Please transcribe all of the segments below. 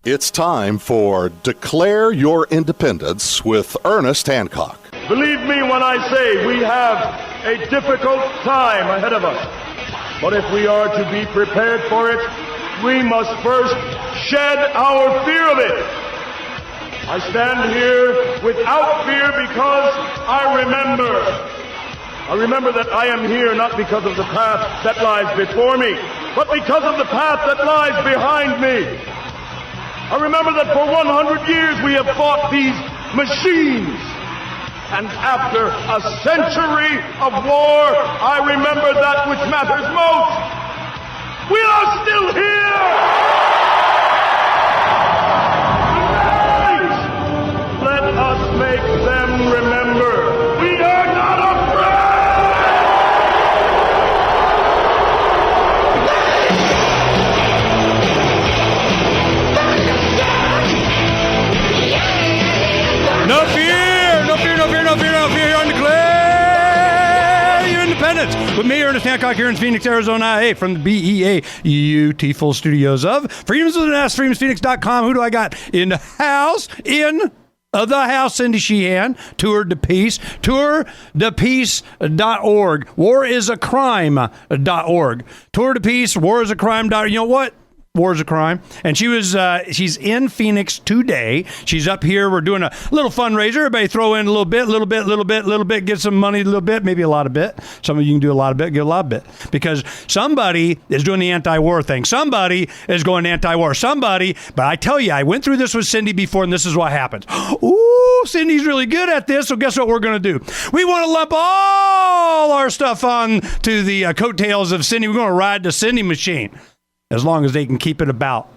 It's time for Declare Your Independence with Ernest Hancock. Believe me when I say we have a difficult time ahead of us. But if we are to be prepared for it, we must first shed our fear of it. I stand here without fear because I remember that I am here not because of the path that lies before me, but because of the path that lies behind me. I remember that for 100 years we have fought these machines. And after a century of war, I remember that which matters most. We are still here! Tonight, let us make them remember we are not afraid! No fear, no fear, no fear, no fear, no fear. On Declare Your Independence with me, Ernest Hancock, here in Phoenix, Arizona, from the BEA beautiful studios of Freedoms with an S, freedomsphoenix.com. Who do I got in the house? The house, Cindy Sheehan, Tour de Peace, tourdepeace.org, warisacrime.org, Tour de Peace, warisacrime.org. You know what? War is a crime. And she's in Phoenix today. She's up here. We're doing a little fundraiser. Everybody throw in a little bit, get some money, a little bit, maybe a lot of bit. Some of you can do a lot of bit, get a lot of bit. Because somebody is doing the anti-war thing. Somebody is going anti-war. But I tell you, I went through this with Cindy before, and this is what happens. Ooh, Cindy's really good at this, so guess what we're going to do? We want to lump all our stuff on to the coattails of Cindy. We're going to ride the Cindy machine. As long as they can keep it about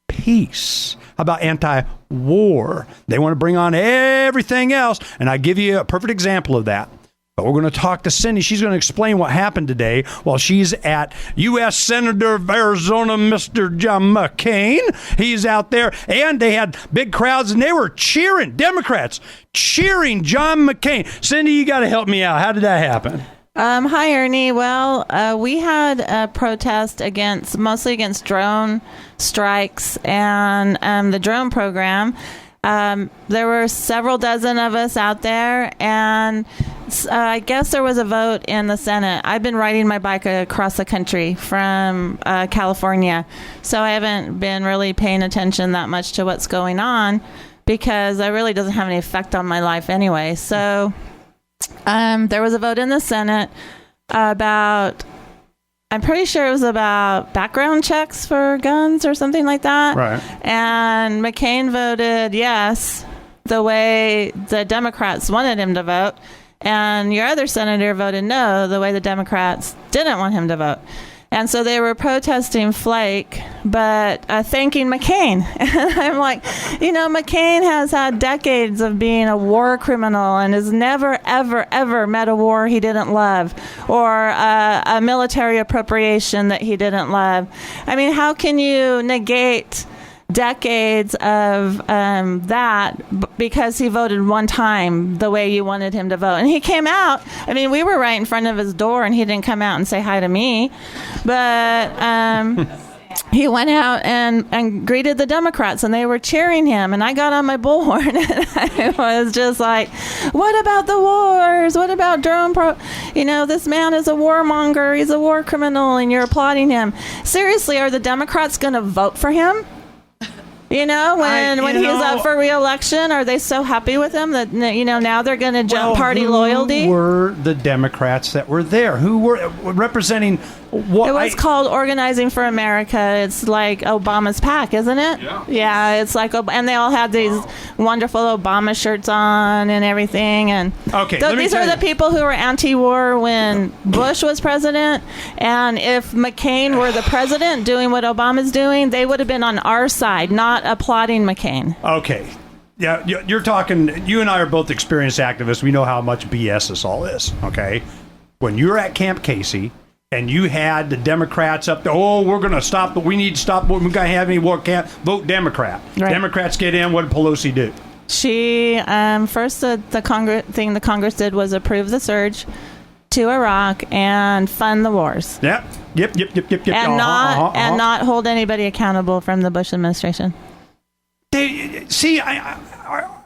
peace, about anti-war. They want to bring on everything else, and I give you a perfect example of that. But we're going to talk to Cindy. She's going to explain what happened today while she's at U.S. Senator of Arizona, Mr. John McCain. He's out there, and they had big crowds, and they were cheering, Democrats cheering John McCain. Cindy, you got to help me out. How did that happen? Hi, Ernie. Well, we had a protest mostly against drone strikes and the drone program. There were several dozen of us out there, and I guess there was a vote in the Senate. I've been riding my bike across the country from California, so I haven't been really paying attention that much to what's going on because it really doesn't have any effect on my life anyway. So there was a vote in the Senate about, I'm pretty sure it was about background checks for guns or something like that. Right. And McCain voted yes, the way the Democrats wanted him to vote. And your other senator voted no, the way the Democrats didn't want him to vote. And so they were protesting Flake, but thanking McCain. And I'm like, McCain has had decades of being a war criminal and has never, ever, ever met a war he didn't love or a military appropriation that he didn't love. I mean, how can you negate decades of that because he voted one time the way you wanted him to vote? And he came out. I mean, we were right in front of his door and he didn't come out and say hi to me, but he went out and greeted the Democrats and they were cheering him, and I got on my bullhorn and I was just like, what about the wars? What about drone this man is a warmonger, he's a war criminal, and you're applauding him. Seriously, are the Democrats going to vote for him? When he's up for re-election, are they so happy with him that, now they're going to jump party loyalty? Who were the Democrats that were there? Who were representing what? It was called Organizing for America. It's like Obama's PAC, isn't it? Yeah, it's like, and they all had these wonderful Obama shirts on and everything. And okay, these are the people who were anti-war when Bush was president. And if McCain were the president doing what Obama's doing, they would have been on our side, not applauding McCain. Okay. Yeah, you're talking, you and I are both experienced activists. We know how much BS this all is, okay? When you're at Camp Casey and you had the Democrats up there, we're going to stop, but we need to stop, we're going to have any war, can't vote Democrat. Right. Democrats get in, what did Pelosi do? She, first the Congress did was approve the surge to Iraq and fund the wars. Yep. And not hold anybody accountable from the Bush administration.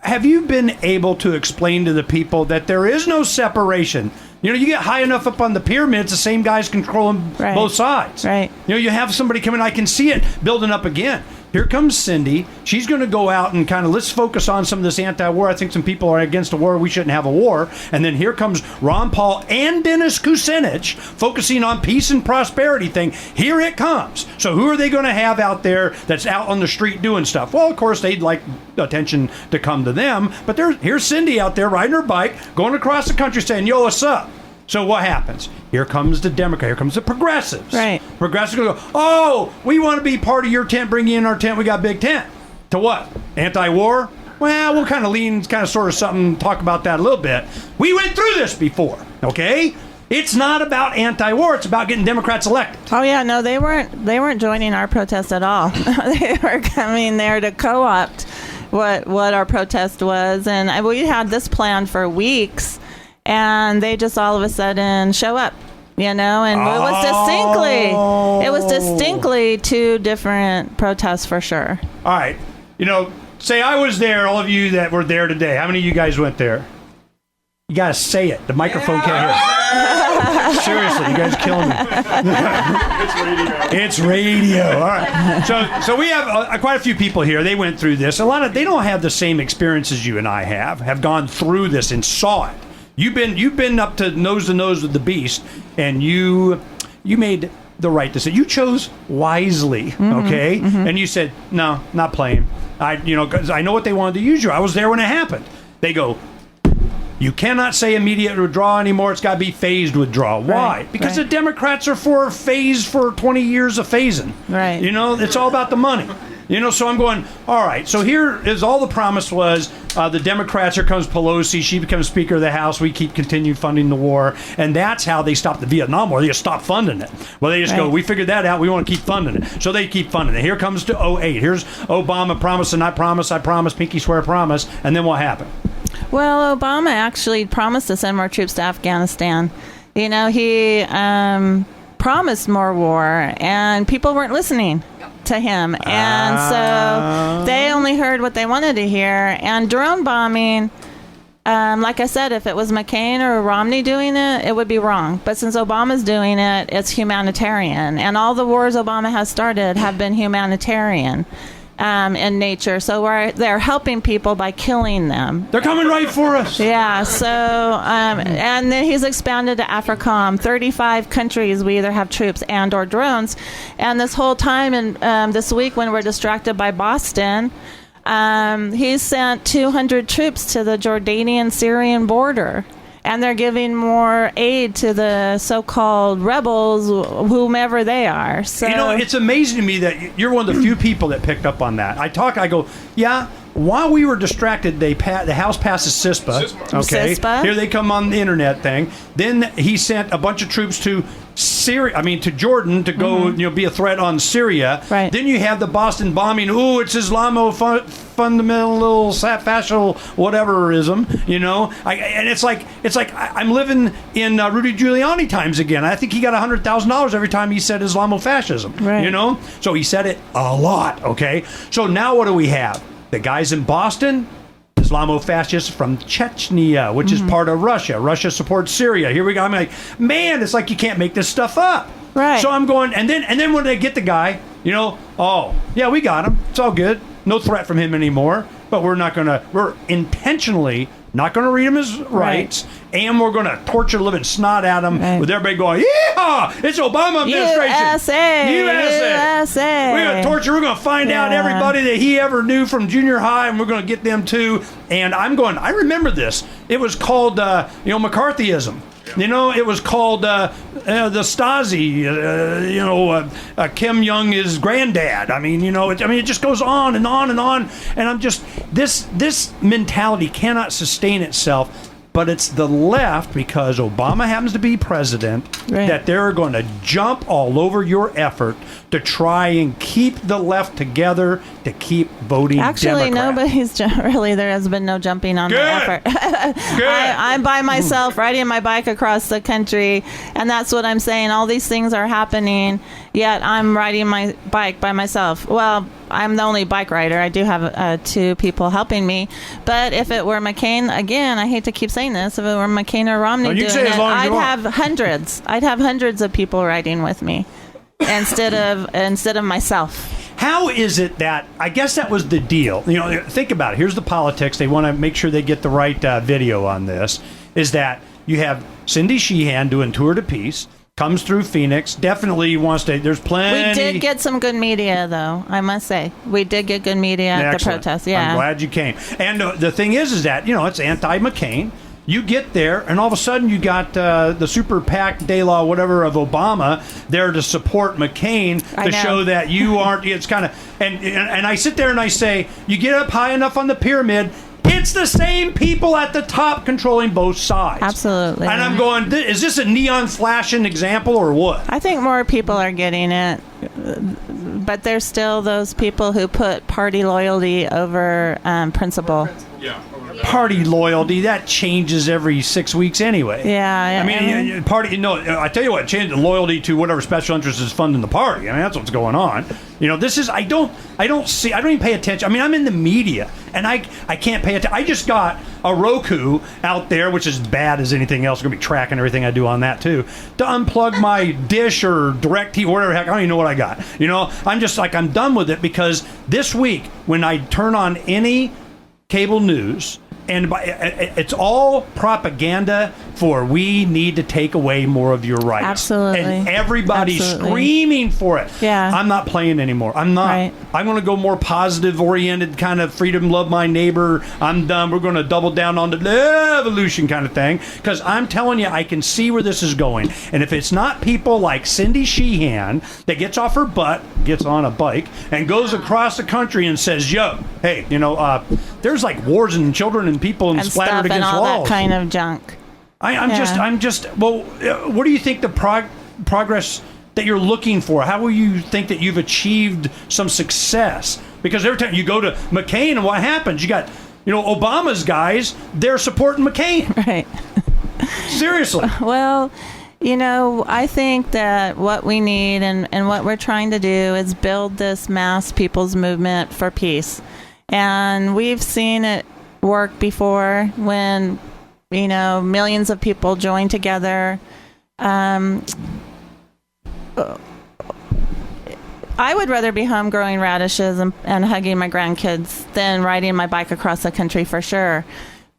Have you been able to explain to the people that there is no separation? You know, you get high enough up on the pyramid, it's the same guys controlling both sides. Right. You know, you have somebody come in, I can see it building up again. Here comes Cindy. She's going to go out and kind of, let's focus on some of this anti-war. I think some people are against a war. We shouldn't have a war. And then here comes Ron Paul and Dennis Kucinich focusing on peace and prosperity thing. Here it comes. So who are they going to have out there that's out on the street doing stuff? Well, of course, they'd like attention to come to them. But here's Cindy out there riding her bike, going across the country saying, yo, what's up? So what happens? Here comes the Democrat. Here comes the progressives. Right. Progressives going to go, oh, we want to be part of your tent. Bring you in our tent. We got a big tent. To what? Anti-war? Well, we'll kind of lean, kind of sort of something, talk about that a little bit. We went through this before, okay? It's not about anti-war. It's about getting Democrats elected. Oh yeah, no, they weren't joining our protest at all. They were coming there to co-opt what our protest was, and we had this plan for weeks. And they just all of a sudden show up, you know, and it was distinctly two different protests for sure. All right. You know, say I was there, all of you that were there today. How many of you guys went there? You got to say it. The microphone can't hear it. Seriously, you guys are killing me. It's radio. All right. So we have quite a few people here. They went through this. They don't have the same experience as you and I have gone through this and saw it. You've been up to nose with the beast, and you made the right decision. You chose wisely, okay? Mm-hmm. And you said, no, not playing. Because I know what they wanted to use you. I was there when it happened. They go, you cannot say immediate withdrawal anymore. It's got to be phased withdrawal. Why? Because the Democrats are for phase for 20 years of phasing. Right. You know, it's all about the money. You know, so I'm going, all right, so here is all the promise was the Democrats, here comes Pelosi, she becomes Speaker of the House, we continue funding the war, and that's how they stopped the Vietnam War. They just stopped funding it. Well, they just go, we figured that out, we want to keep funding it. So they keep funding it. Here comes to 2008. Here's Obama promising, I promise, pinky swear promise, and then what happened? Well, Obama actually promised to send more troops to Afghanistan. You know, he promised more war, and people weren't listening to him, and so they only heard what they wanted to hear. And drone bombing, like I said, if it was McCain or Romney doing it, it would be wrong. But since Obama's doing it, it's humanitarian, and all the wars Obama has started have been humanitarian in nature. So they're helping people by killing them. They're coming right for us. Yeah. So and then he's expanded to AFRICOM. 35 countries we either have troops and or drones. And this whole time, and this week when we're distracted by Boston, he's sent 200 troops to the Jordanian-Syrian border. And they're giving more aid to the so-called rebels, whomever they are. So, you know, it's amazing to me that you're one of the few people that picked up on that. I go, yeah, while we were distracted, the House passes CISPA. Okay, CISPA. Here they come on the internet thing. Then he sent a bunch of troops to to Jordan to go, be a threat on Syria. Right. Then you have the Boston bombing. Ooh, it's fundamental fascist whateverism. You know, and it's like I'm living in Rudy Giuliani times again. I think he got $100,000 every time he said Islamofascism. Right. You know, so he said it a lot. Okay, so now what do we have? The guys in Boston, Islamofascists from Chechnya, which is part of Russia. Russia supports Syria. Here we go. I'm like, man, it's like you can't make this stuff up. Right. So I'm going, and then when they get the guy, oh, yeah, we got him. It's all good. No threat from him anymore. But we're intentionally not going to read him his rights, and we're going to torture the living snot at him with everybody going, yeah, it's Obama administration. USA. We're going to torture. We're going to find out everybody that he ever knew from junior high, and we're going to get them too. And I'm going, I remember this. It was called, McCarthyism. It was called the Stasi. Kim Jong is granddad. It just goes on and on and on. And I'm just this mentality cannot sustain itself. But it's the left, because Obama happens to be president, that they're going to jump all over your effort to try and keep the left together, to keep voting Actually, Democrat. there has been no jumping on the effort. I'm by myself riding my bike across the country, and that's what I'm saying. All these things are happening, yet I'm riding my bike by myself. Well, I'm the only bike rider. I do have 2 people helping me. But if it were McCain, again, I hate to keep saying this, if it were McCain or Romney doing it, I'd have hundreds. I'd have hundreds of people riding with me instead of myself. How is it that, I guess that was the deal. Think about it. Here's the politics. They want to make sure they get the right video on this, is that you have Cindy Sheehan doing Tour de Peace, comes through Phoenix, definitely wants to, there's plenty. We did get some good media, though, I must say. We did get good media at the protest, yeah. I'm glad you came. And the thing is that, it's anti-McCain. You get there, and all of a sudden you got the super PAC de la whatever of Obama there to support McCain to show that you aren't. It's kind of and I sit there and I say, you get up high enough on the pyramid, it's the same people at the top controlling both sides. Absolutely. And I'm going, is this a neon flashing example or what? I think more people are getting it, but there's still those people who put party loyalty over principle. Yeah. Party loyalty, that changes every 6 weeks anyway. Yeah. I mean, party. No, I tell you what, change the loyalty to whatever special interest is funding the party. I mean, that's what's going on. This is. I don't even pay attention. I mean, I'm in the media, and I can't pay attention. I just got a Roku out there, which is bad as anything else. Going to be tracking everything I do on that too. To unplug my dish or DirecTV, whatever the heck. I don't even know what I got. I'm just like, I'm done with it, because this week when I turn on any cable news, and it's all propaganda for, we need to take away more of your rights. Absolutely. And everybody's screaming for it. Yeah. I'm not playing anymore. I'm not. Right. I'm going to go more positive-oriented kind of freedom, love my neighbor. I'm done. We're going to double down on the evolution kind of thing, because I'm telling you, I can see where this is going. And if it's not people like Cindy Sheehan that gets off her butt, gets on a bike, and goes across the country and says, yo, hey, there's like wars and children and people and splattered against and all walls. That kind of junk. I'm just. Well, what do you think the progress that you're looking for? How will you think that you've achieved some success? Because every time you go to McCain, and what happens? You got, Obama's guys. They're supporting McCain. Right. Seriously. Well, I think that what we need and what we're trying to do is build this mass people's movement for peace, and we've seen it work before when millions of people join together. I would rather be home growing radishes and hugging my grandkids than riding my bike across the country, for sure.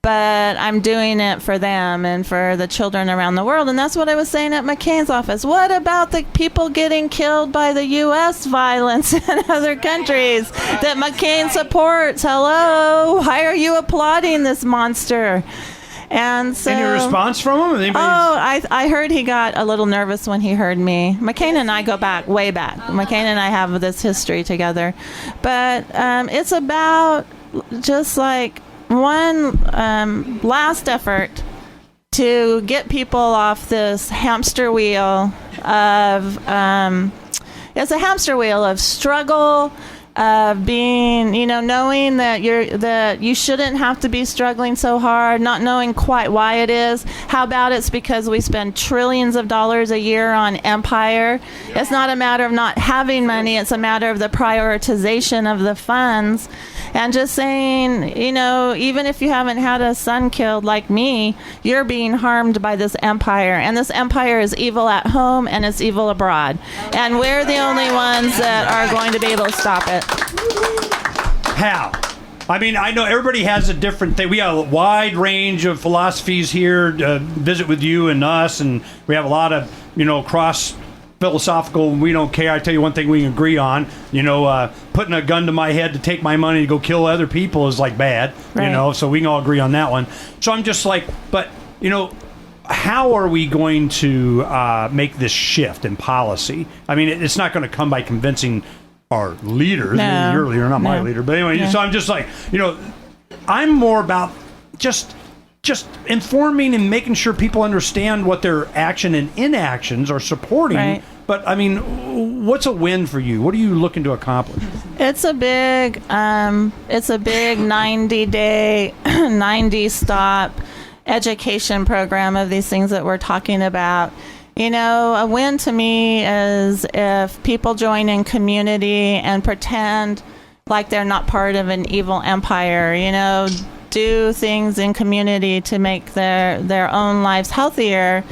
But I'm doing it for them and for the children around the world. And that's what I was saying at McCain's office. What about the people getting killed by the U.S. violence in other countries that McCain supports? Hello? Why are you applauding this monster? And so, any response from him? I heard he got a little nervous when he heard me. McCain and I go back, way back. McCain and I have this history together. But it's about just like one last effort to get people off this hamster wheel of it's a hamster wheel of struggle, of being, knowing that you shouldn't have to be struggling so hard, not knowing quite why it is. How about it's because we spend trillions of dollars a year on empire? Yeah. It's not a matter of not having money, it's a matter of the prioritization of the funds. And just saying, even if you haven't had a son killed like me, you're being harmed by this empire. And this empire is evil at home and it's evil abroad. And we're the only ones that are going to be able to stop it. How? I mean, I know everybody has a different thing. We have a wide range of philosophies here to visit with you and us, and we have a lot of, cross philosophical. We don't care. I tell you one thing we can agree on. Putting a gun to my head to take my money to go kill other people is like bad. Right. So we can all agree on that one. So I'm just like, but how are we going to make this shift in policy? I mean, it's not going to come by convincing our leaders. No. Your leader, not my leader. But anyway, so I'm just like, I'm more about just informing and making sure people understand what their action and inactions are supporting. Right. But I mean, what's a win for you? What are you looking to accomplish? It's a big 90-day, 90-stop education program of these things that we're talking about. A win to me is if people join in community and pretend like they're not part of an evil empire, do things in community to make their own lives healthier.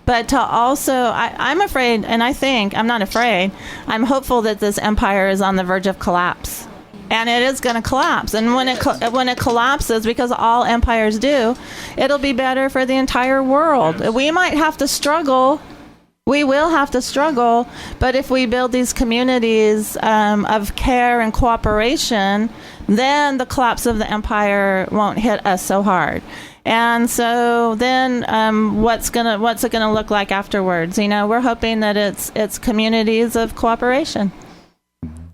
But to also, I'm afraid, and I'm not afraid, I'm hopeful that this empire is on the verge of collapse. And it is going to collapse. And when it collapses, because all empires do, it'll be better for the entire world. We might have to struggle. We will have to struggle. But if we build these communities of care and cooperation, then the collapse of the empire won't hit us so hard. And so then what's it gonna look like afterwards? We're hoping that it's communities of cooperation.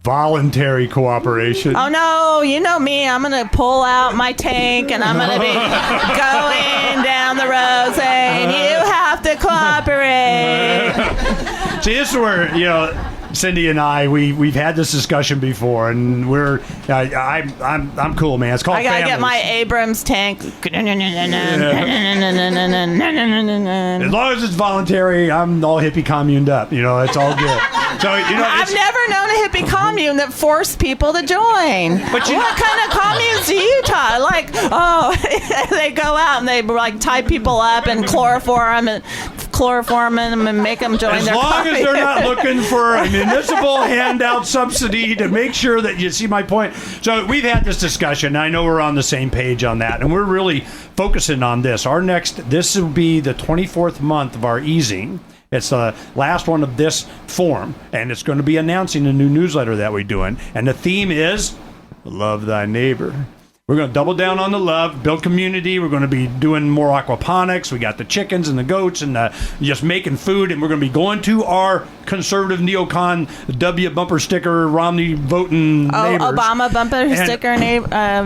Voluntary cooperation. Oh no, you know me. I'm gonna pull out my tank and I'm gonna be going down the road saying, "You have to cooperate." See, this is where Cindy and I we've had this discussion before, and I'm cool, man. It's called. I gotta families. get my Abrams tank. As long as it's voluntary, I'm all hippie communed up. It's all good. So I've never known a hippie commune that forced people to join. But what kind of communes do you talk? Like, they go out and they tie people up and chloroform them and make them join their commune. As long as they're not looking for a municipal handout subsidy to make sure that you see my point. So we've had this discussion. I know we're on the same page on that, and we're really focusing on this. This will be the 24th month of our easing. It's the last one of this form, and it's going to be announcing a new newsletter that we're doing. And the theme is love thy neighbor. We're going to double down on the love, build community. We're going to be doing more aquaponics. We got the chickens and the goats and just making food. And we're going to be going to our conservative neocon W bumper sticker Romney voting neighbors. Obama bumper sticker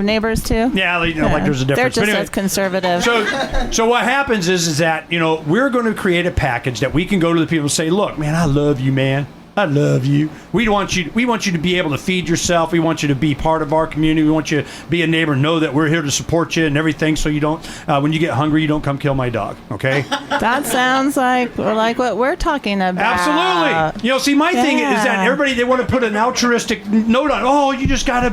neighbors too? Yeah, like there's a difference. They're just as conservative. So what happens is that, we're going to create a package that we can go to the people and say, look, man, I love you, man. I love you. We want you to be able to feed yourself. We want you to be part of our community. We want you to be a neighbor, know that we're here to support you and everything, so you don't, when you get hungry, you don't come kill my dog, okay? That sounds like what we're talking about. Absolutely. See, my thing is that everybody, they want to put an altruistic note on, you just got to,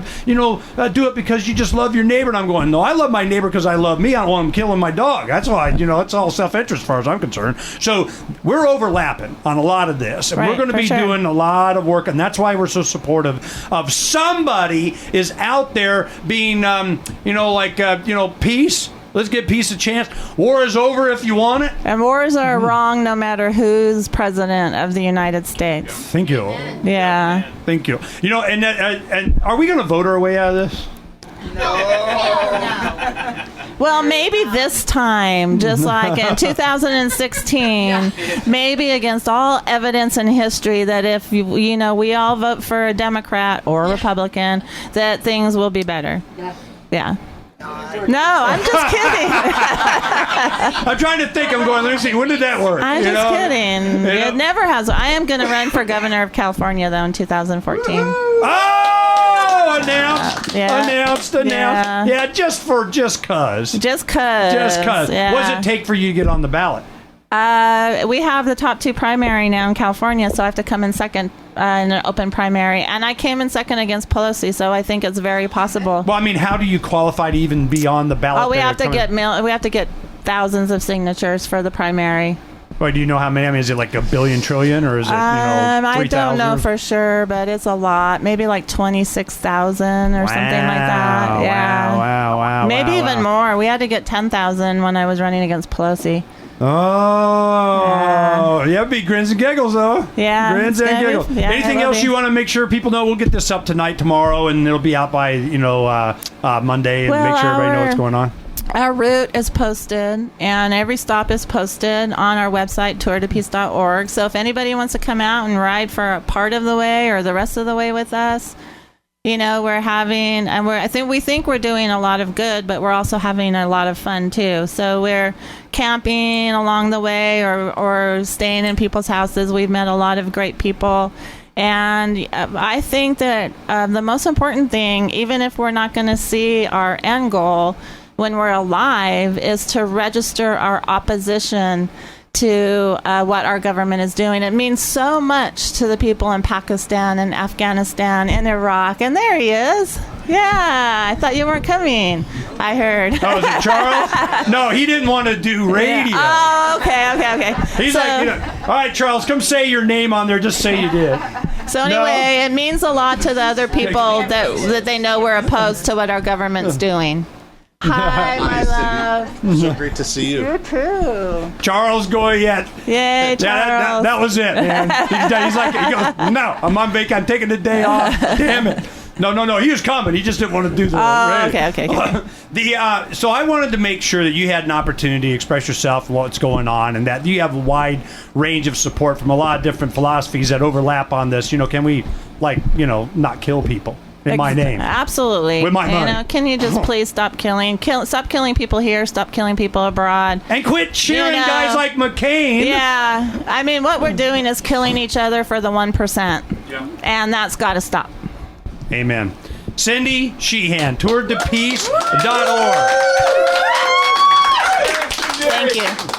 do it because you just love your neighbor. And I'm going, no, I love my neighbor because I love me. I don't want him killing my dog. That's why, it's all self-interest as far as I'm concerned. So we're overlapping on a lot of this. And we're going to be doing a lot of work, and that's why we're so supportive of somebody is out there being, peace. Let's give peace a chance. War is over if you want it. And wars are wrong no matter who's president of the United States. Thank you. Yeah. Thank you. And are we going to vote our way out of this? No. Well, maybe this time, just like in 2016, maybe against all evidence and history that if we all vote for a Democrat or a Republican, that things will be better. Yeah. No, I'm just kidding. I'm trying to think. I'm going, let me see. When did that work? I'm just kidding. It never has. I am going to run for governor of California, though, in 2014. Oh, announced. Announced. Yeah, just cause. Just cause. Yeah. What does it take for you to get on the ballot? We have the top 2 primary now in California, so I have to come in second in an open primary. And I came in second against Pelosi, so I think it's very possible. Well, I mean, how do you qualify to even be on the ballot? Oh, we have to get thousands of signatures for the primary. Well, do you know how many? I mean, is it like a billion trillion, or is it, 3,000? I don't know for sure, but it's a lot. Maybe like 26,000 or something like that. Yeah. Wow. Maybe even more. We had to get 10,000 when I was running against Pelosi. Oh, yeah, it'd be grins and giggles, though. Yeah. Grins and giggles. Yeah, anything else you want to make sure people know? We'll get this up tonight, tomorrow, and it'll be out by, Monday, and make sure everybody knows what's going on. Our route is posted, and every stop is posted on our website, tourtopeace.org. So if anybody wants to come out and ride for a part of the way or the rest of the way with us, we're having, and we think we're doing a lot of good, but we're also having a lot of fun too. So we're camping along the way or staying in people's houses. We've met a lot of great people. And I think that the most important thing, even if we're not going to see our end goal when we're alive, is to register our opposition to what our government is doing. It means so much to the people in Pakistan and Afghanistan and Iraq. And there he is. Yeah, I thought you weren't coming. I heard. Oh, is it Charles? No, he didn't want to do radio. Oh, okay. He's like, all right, Charles, come say your name on there. Just say you did. So anyway, It means a lot to the other people that they know we're opposed to what our government's doing. Hi, my love. So great to see you. You too. Charles Goyette. Yay, Charles. Yeah, that was it, man. He's like, he goes, no, I'm on vacation. I'm taking the day off. Damn it. No. He was coming. He just didn't want to do the radio. Okay. So I wanted to make sure that you had an opportunity to express yourself and what's going on, and that you have a wide range of support from a lot of different philosophies that overlap on this. Can we, not kill people in my name? Absolutely. With my money. Can you just please stop killing people here, stop killing people abroad. And quit cheering guys like McCain. Yeah. I mean, what we're doing is killing each other for the 1%. Yeah. And that's got to stop. Amen. Cindy Sheehan, tourdepeace.org. Thank you.